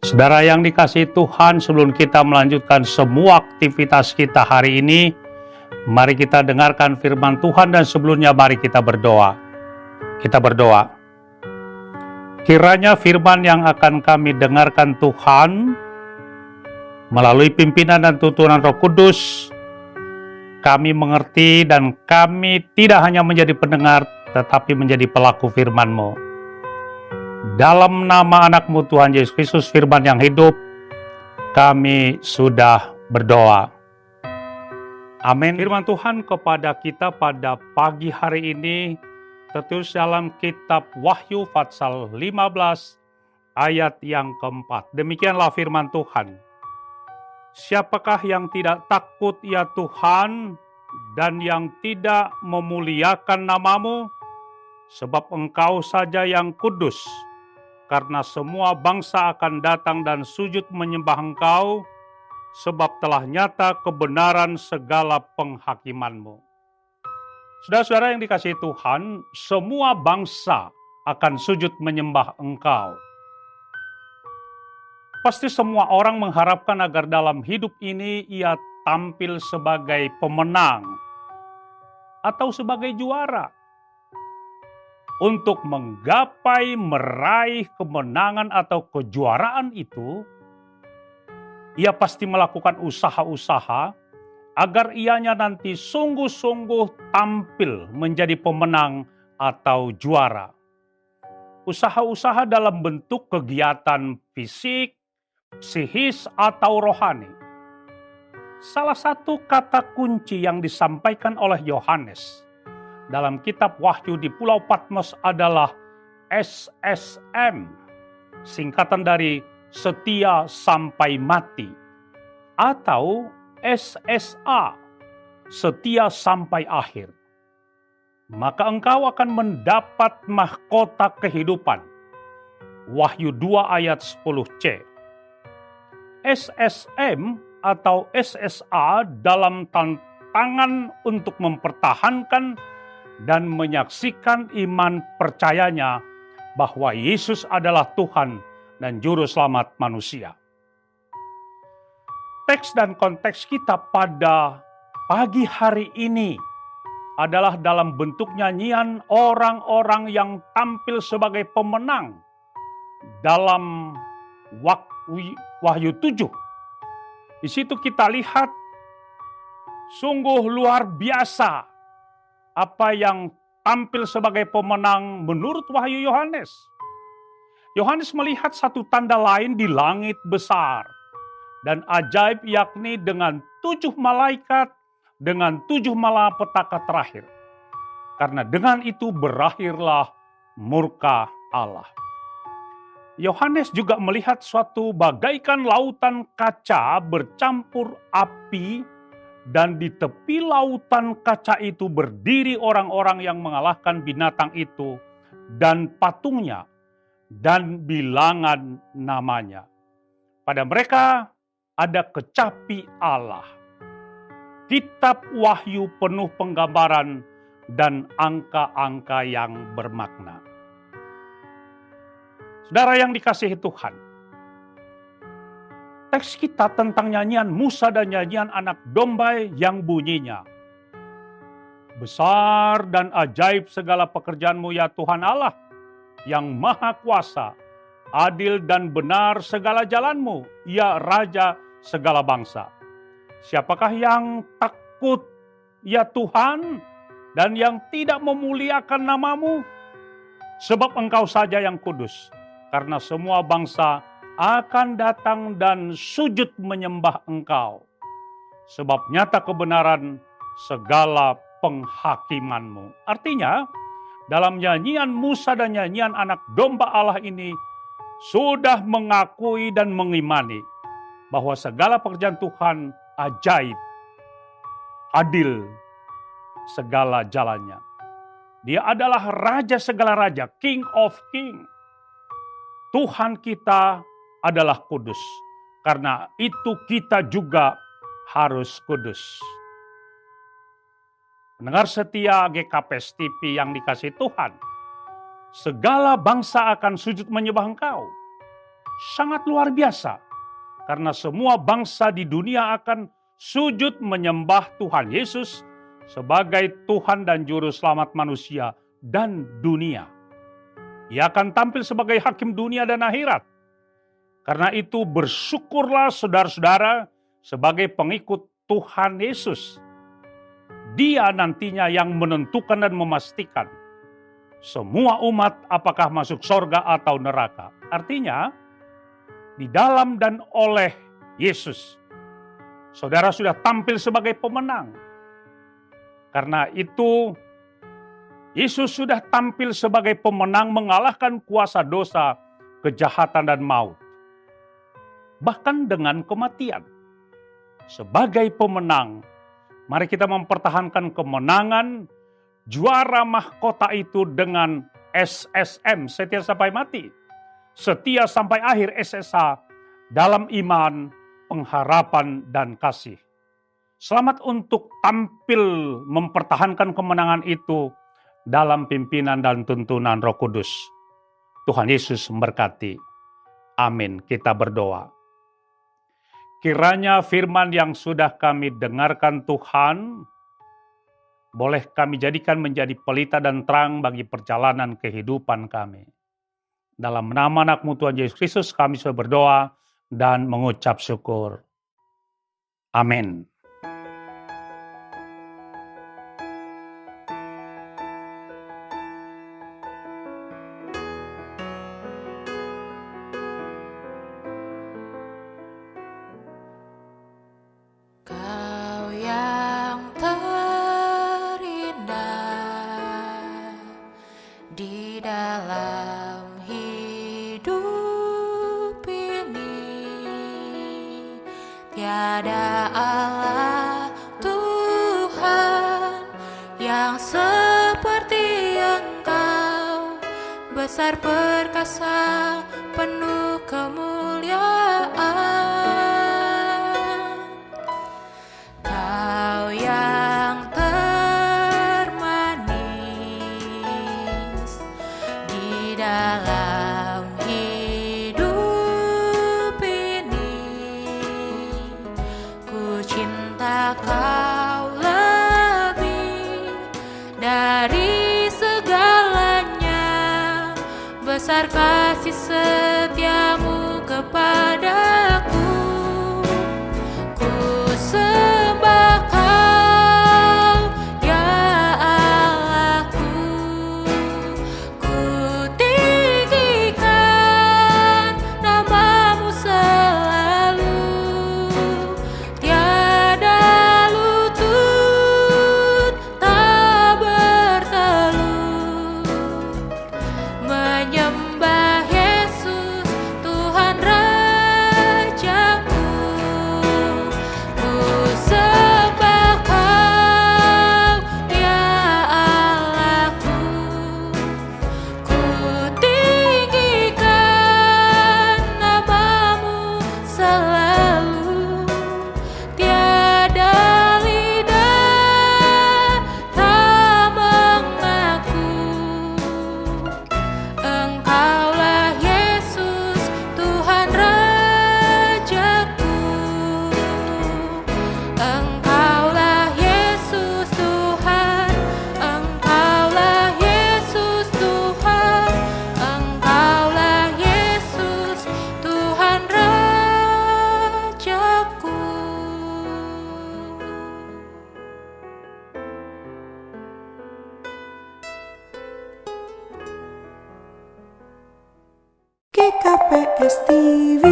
Saudara yang dikasihi Tuhan, sebelum kita melanjutkan semua aktivitas kita hari ini, mari kita dengarkan firman Tuhan dan sebelumnya mari kita berdoa. Kita berdoa. Kiranya firman yang akan kami dengarkan Tuhan, melalui pimpinan dan tuntunan Roh Kudus, kami mengerti dan kami tidak hanya menjadi pendengar, tetapi menjadi pelaku firman-Mu. Dalam nama anak-Mu Tuhan Yesus Kristus, firman yang hidup, kami sudah berdoa. Amin. Firman Tuhan kepada kita pada pagi hari ini tertulis dalam kitab Wahyu pasal 15 ayat yang keempat. Demikianlah firman Tuhan. Siapakah yang tidak takut ya Tuhan dan yang tidak memuliakan nama-Mu? Sebab Engkau saja yang kudus. Karena semua bangsa akan datang dan sujud menyembah Engkau, sebab telah nyata kebenaran segala penghakiman-Mu. Saudara-saudara yang dikasihi Tuhan, semua bangsa akan sujud menyembah Engkau. Pasti semua orang mengharapkan agar dalam hidup ini ia tampil sebagai pemenang atau sebagai juara. Untuk menggapai, meraih kemenangan atau kejuaraan itu, ia pasti melakukan usaha-usaha agar ianya nanti sungguh-sungguh tampil menjadi pemenang atau juara. Usaha-usaha dalam bentuk kegiatan fisik, psikis, atau rohani. Salah satu kata kunci yang disampaikan oleh Yohanes dalam kitab Wahyu di Pulau Patmos adalah SSM, singkatan dari setia sampai mati, atau SSA, setia sampai akhir. Maka engkau akan mendapat mahkota kehidupan. Wahyu 2 ayat 10c. SSM atau SSA dalam tantangan untuk mempertahankan dan menyaksikan iman percayanya bahwa Yesus adalah Tuhan dan Juru Selamat manusia. Teks dan konteks kita pada pagi hari ini adalah dalam bentuk nyanyian orang-orang yang tampil sebagai pemenang dalam Wahyu 7. Di situ kita lihat sungguh luar biasa apa yang tampil sebagai pemenang menurut Wahyu Yohanes. Yohanes melihat satu tanda lain di langit besar dan ajaib, yakni dengan 7 malaikat dengan 7 malapetaka terakhir. Karena dengan itu berakhirlah murka Allah. Yohanes juga melihat suatu bagaikan lautan kaca bercampur api, dan di tepi lautan kaca itu berdiri orang-orang yang mengalahkan binatang itu dan patungnya dan bilangan namanya. Pada mereka ada kecapi Allah. Kitab Wahyu penuh penggambaran dan angka-angka yang bermakna. Saudara yang dikasihi Tuhan, teks kita tentang nyanyian Musa dan nyanyian anak domba yang bunyinya, besar dan ajaib segala pekerjaan-Mu ya Tuhan Allah, yang maha kuasa, adil dan benar segala jalan-Mu, ya Raja segala bangsa. Siapakah yang takut ya Tuhan dan yang tidak memuliakan nama-Mu? Sebab Engkau saja yang kudus, karena semua bangsa akan datang dan sujud menyembah Engkau. Sebab nyata kebenaran segala penghakiman-Mu. Artinya, dalam nyanyian Musa dan nyanyian anak domba Allah ini sudah mengakui dan mengimani bahwa segala pekerjaan Tuhan ajaib, adil segala jalannya. Dia adalah Raja segala raja, King of King. Tuhan kita adalah kudus. Karena itu kita juga harus kudus. Pendengar setia GKPS TV yang dikasihi Tuhan, segala bangsa akan sujud menyembah Engkau. sangat luar biasa. Karena semua bangsa di dunia akan sujud menyembah Tuhan Yesus sebagai Tuhan dan Juru Selamat manusia dan dunia. Ia akan tampil sebagai hakim dunia dan akhirat. Karena itu bersyukurlah saudara-saudara sebagai pengikut Tuhan Yesus. Dia nantinya yang menentukan dan memastikan semua umat apakah masuk sorga atau neraka. Artinya, di dalam dan oleh Yesus, saudara sudah tampil sebagai pemenang. Karena itu, Yesus sudah tampil sebagai pemenang mengalahkan kuasa dosa, kejahatan, dan maut. Bahkan dengan kematian. Sebagai pemenang, mari kita mempertahankan kemenangan, juara mahkota itu dengan SSM, setia sampai mati. Setia sampai akhir SSH dalam iman, pengharapan, dan kasih. Selamat untuk tampil mempertahankan kemenangan itu dalam pimpinan dan tuntunan Roh Kudus. Tuhan Yesus memberkati. Amin. Kita berdoa. Kiranya firman yang sudah kami dengarkan Tuhan, boleh kami jadikan menjadi pelita dan terang bagi perjalanan kehidupan kami. Dalam nama anak-Mu Tuhan Yesus Kristus kami sudah berdoa dan mengucap syukur. Amin. Kau yang terindah di dalam hidup ini, tiada Allah Tuhan yang seperti Engkau, besar perkasa penuh kemuliaan. Kau yang termanis di dalam hidup ini, ku cinta Kau lebih dari segalanya, besar kasih setiamu kepadaku. Ku sembah Kau, ya Allahku. Ku tinggikan nama-Mu selalu, tiada lutut tak bertelut, menyembah Yesus Tuhan Rajaku. Ku sembah Kau, ya Allahku. Ku tinggikan nama-Mu selalu, tiada lidah tak mengaku. Engkaulah Yesus Tuhan Rajaku. Engkaulah Yesus Tuhan, Engkaulah Yesus Tuhan, Engkaulah Yesus Tuhan Rajaku. GKPS TV